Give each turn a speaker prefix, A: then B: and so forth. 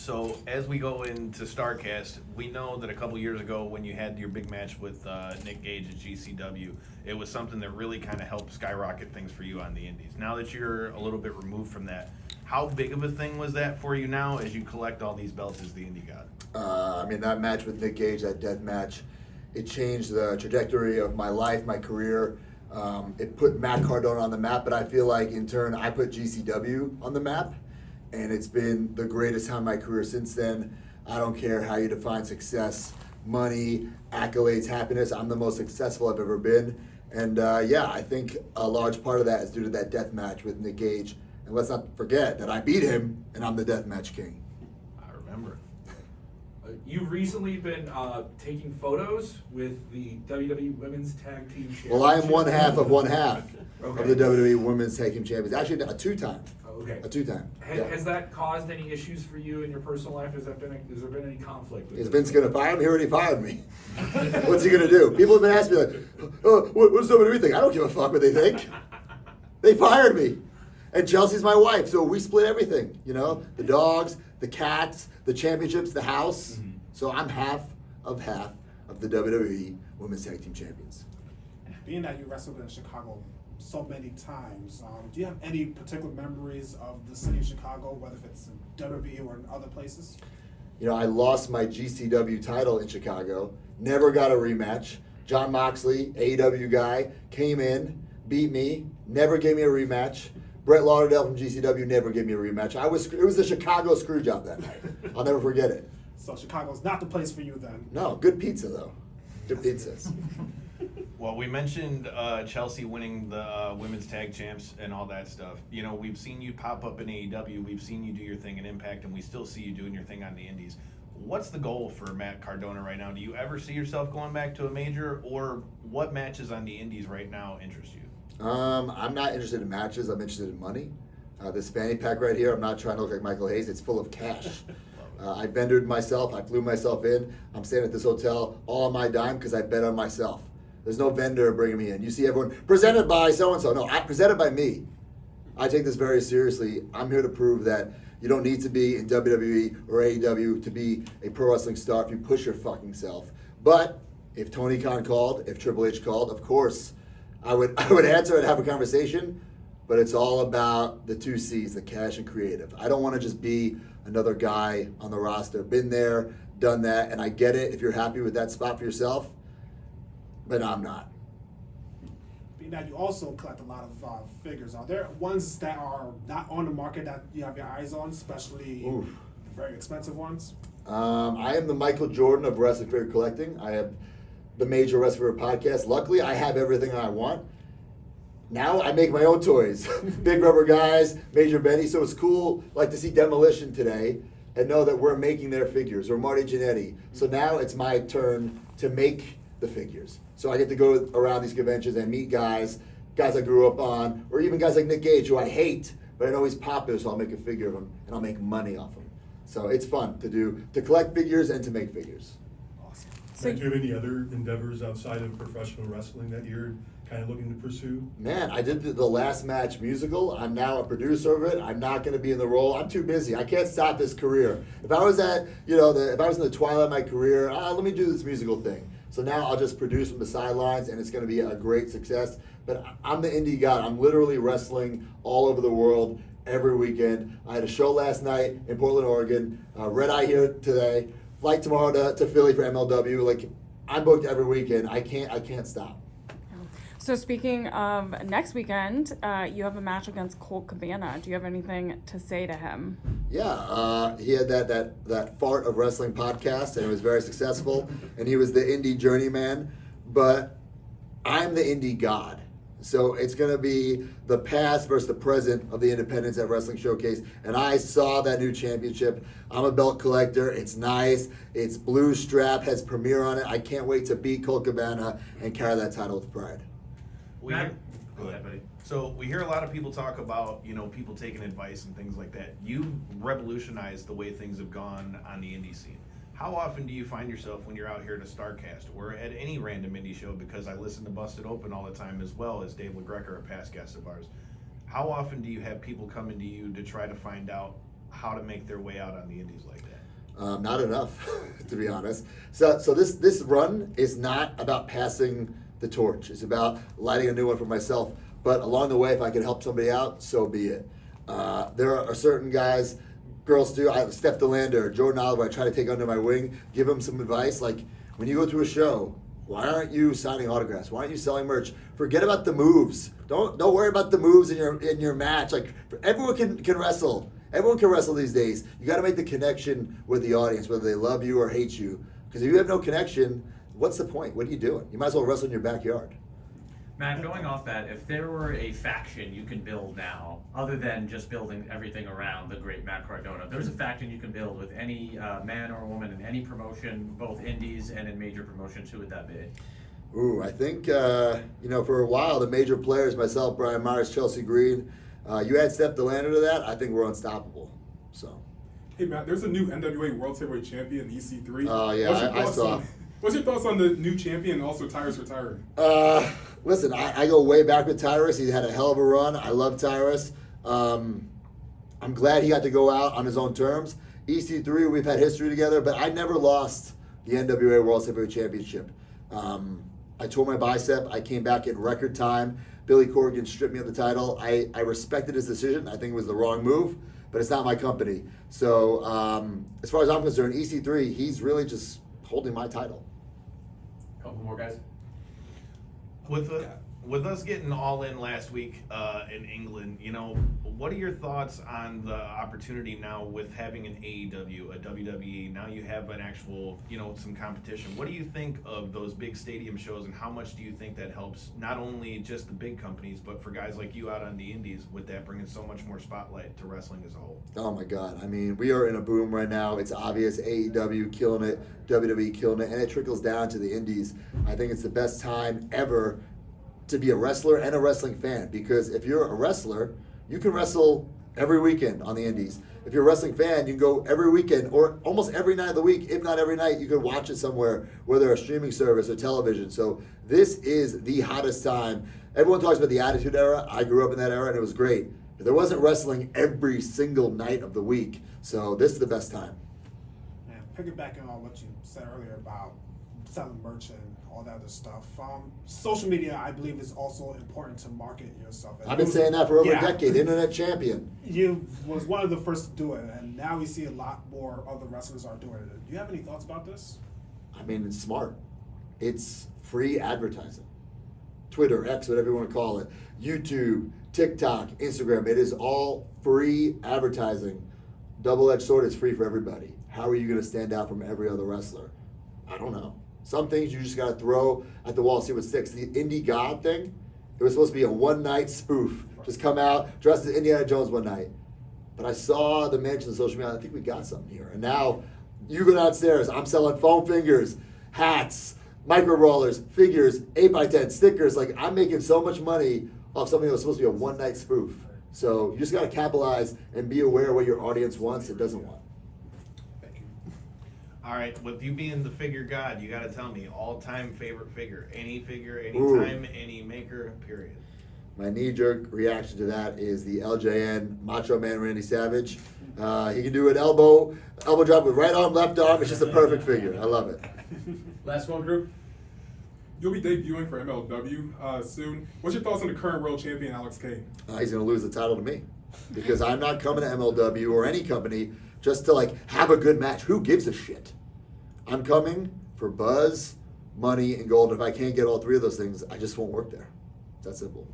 A: So as we go into Starcast, we know that a couple years ago when you had your big match with Nick Gage at GCW, it was something that really kind of helped skyrocket things for you on the indies. Now that you're a little bit removed from that, how big of a thing was that for you now as you collect all these belts as the indie god?
B: I mean, that match with Nick Gage, that death match, it changed the trajectory of my life, my career. It put Matt Cardona on the map, but I feel like in turn I put GCW on the map, and it's been the greatest time of my career since then. I don't care how you define success, money, accolades, happiness. I'm the most successful I've ever been. And I think a large part of that is due to that death match with Nick Gage. And let's not forget that I beat him, and I'm the death match king.
A: I remember.
C: You've recently been taking photos with the WWE Women's Tag Team Championship.
B: Well, I am one half of
C: Okay.
B: of the WWE Women's Tag Team Champions. Actually, a two-time.
C: Okay.
B: A two-time.
C: Has that caused any issues for you in your personal life? Has there been any conflict?
B: Is Vince going to fire me? He already fired me. What's he going to do? People have been asking me, like, oh, what does WWE think? I don't give a fuck what they think. They fired me. And Chelsea's my wife, so we split everything. You know, the dogs, the cats, the championships, the house.
C: Mm-hmm.
B: So I'm half of the WWE Women's Tag Team Champions.
D: Being that you wrestled in Chicago so many times, do you have any particular memories of the city of Chicago, whether if it's in WWE or in other places?
B: You know, I lost my GCW title in Chicago, never got a rematch. John Moxley, AEW guy, came in, beat me, never gave me a rematch. Brett Lauderdale from GCW never gave me a rematch. It was a Chicago screw job that night. I'll never forget it.
D: So Chicago's not the place for you then.
B: No, good pizza though. Good pizzas.
A: Well, we mentioned Chelsea winning the women's tag champs and all that stuff. You know, we've seen you pop up in AEW. We've seen you do your thing in Impact, and we still see you doing your thing on the indies. What's the goal for Matt Cardona right now? Do you ever see yourself going back to a major, or what matches on the indies right now interest you?
B: I'm not interested in matches. I'm interested in money. This fanny pack right here, I'm not trying to look like Michael Hayes. It's full of cash. I vendored myself. I flew myself in. I'm staying at this hotel all on my dime because I bet on myself. There's no vendor bringing me in. You see everyone, presented by so-and-so. No, presented by me. I take this very seriously. I'm here to prove that you don't need to be in WWE or AEW to be a pro wrestling star if you push your fucking self. But if Tony Khan called, if Triple H called, of course, I would answer and have a conversation, but it's all about the two C's, the cash and creative. I don't want to just be another guy on the roster. Been there, done that, and I get it if you're happy with that spot for yourself, but I'm not.
D: Being that you also collect a lot of figures, are there ones that are not on the market that you have your eyes on, especially the very expensive ones?
B: I am the Michael Jordan of wrestling figure collecting. I have the Major Wrestling Figure podcast. Luckily, I have everything I want. Now I make my own toys. Big Rubber Guys, Major Benny. So it's cool like to see Demolition today and know that we're making their figures, or Marty Jannetty. So now it's my turn to make the figures. So I get to go around these conventions and meet guys I grew up on, or even guys like Nick Gage, who I hate, but I know he's popular, so I'll make a figure of him and I'll make money off him. So it's fun to collect figures and to make figures.
E: Do you have any other endeavors outside of professional wrestling that you're kind of looking to pursue?
B: Man, I did the Last Match musical. I'm now a producer of it. I'm not going to be in the role. I'm too busy. I can't stop this career. If I was if I was in the twilight of my career, let me do this musical thing. So now I'll just produce from the sidelines, and it's going to be a great success. But I'm the indie god. I'm literally wrestling all over the world every weekend. I had a show last night in Portland, Oregon. Red Eye here today. Flight tomorrow to Philly for MLW. Like, I'm booked every weekend. I can't stop.
F: So speaking of next weekend, you have a match against Colt Cabana. Do you have anything to say to him?
B: Yeah, he had that Fart of Wrestling podcast, and it was very successful. And he was the indie journeyman, but I'm the indie god. So it's going to be the past versus the present of the independents at Wrestling Showcase. And I saw that new championship. I'm a belt collector. It's nice. It's blue strap, has Premier on it. I can't wait to beat Colt Cabana and carry that title with pride.
A: Go ahead, buddy. So we hear a lot of people talk about, people taking advice and things like that. You revolutionized the way things have gone on the indie scene. How often do you find yourself when you're out here at a Starcast or at any random indie show, because I listen to Busted Open all the time as well as Dave LaGreca, a past guest of ours, how often do you have people coming to you to try to find out how to make their way out on the indies like that?
B: Not enough, to be honest. So this run is not about passing the torch. It's about lighting a new one for myself. But along the way, if I can help somebody out, so be it. There are certain guys, girls too. Steph DeLander, Jordan Oliver, I try to take under my wing, give them some advice. Like, when you go to a show, why aren't you signing autographs? Why aren't you selling merch? Forget about the moves. Don't worry about the moves in your match. Like, everyone can wrestle. Everyone can wrestle these days. You got to make the connection with the audience, whether they love you or hate you. Because if you have no connection, what's the point? What are you doing? You might as well wrestle in your backyard.
G: Matt, going off that, if there were a faction you can build now, other than just building everything around the great Matt Cardona, there's a faction you can build with any man or woman in any promotion, both indies and in major promotions, who would that be?
B: Ooh, I think, for a while, the major players, myself, Brian Myers, Chelsea Green, you add Steph DeLander to that, I think we're unstoppable. So.
H: Hey, Matt, there's a new NWA World Heavyweight Champion, EC3.
B: Oh, yeah, I saw.
H: What's your thoughts on the new champion and also Tyrus retiring?
B: Listen, I go way back with Tyrus. He had a hell of a run. I love Tyrus. I'm glad he got to go out on his own terms. EC3, we've had history together, but I never lost the NWA World Heavyweight Championship. I tore my bicep. I came back in record time. Billy Corgan stripped me of the title. I respected his decision. I think it was the wrong move, but it's not my company. So as far as I'm concerned, EC3, he's really just holding my title.
C: Couple more guys.
A: With us getting all in last week in England, what are your thoughts on the opportunity now with having an AEW, a WWE? Now you have an actual, some competition. What do you think of those big stadium shows, and how much do you think that helps not only just the big companies, but for guys like you out on the indies, with that bringing so much more spotlight to wrestling as a whole?
B: Oh my God. I mean, we are in a boom right now. It's obvious. AEW killing it, WWE killing it, and it trickles down to the indies. I think it's the best time ever to be a wrestler and a wrestling fan, because if you're a wrestler, you can wrestle every weekend on the indies. If you're a wrestling fan, you can go every weekend or almost every night of the week. If not every night, you can watch it somewhere, whether a streaming service or television. So this is the hottest time. Everyone talks about the Attitude Era. I grew up in that era, and it was great. But there wasn't wrestling every single night of the week. So this is the best time.
D: Yeah, piggybacking on what you said earlier about selling merch and all that other stuff. Social media, I believe, is also important to market yourself.
B: I've been saying that for over a decade. Internet champion.
D: You was one of the first to do it, and now we see a lot more other wrestlers are doing it. Do you have any thoughts about this?
B: I mean, it's smart. It's free advertising. Twitter, X, whatever you want to call it. YouTube, TikTok, Instagram. It is all free advertising. Double-edged sword, is free for everybody. How are you going to stand out from every other wrestler? I don't know. Some things you just got to throw at the wall, see what sticks. The Indie God thing, it was supposed to be a one-night spoof. Just come out, dressed as Indiana Jones one night. But I saw the mention of social media, I think we got something here. And now, you go downstairs, I'm selling foam fingers, hats, micro rollers, figures, 8x10, stickers. Like, I'm making so much money off something that was supposed to be a one-night spoof. So you just got to capitalize and be aware of what your audience wants and doesn't want.
A: All right, with you being the figure god, you got to tell me all-time favorite figure, anytime, any maker, period.
B: My knee-jerk reaction to that is the LJN Macho Man Randy Savage. He can do an elbow drop with right arm, left arm. It's just a perfect figure. I love it.
C: Last one, group.
H: You'll be debuting for MLW soon. What's your thoughts on the current world champion, Alex Kane?
B: He's going to lose the title to me, because I'm not coming to MLW or any company just to have a good match. Who gives a shit? I'm coming for buzz, money, and gold. If I can't get all three of those things, I just won't work there. It's that simple.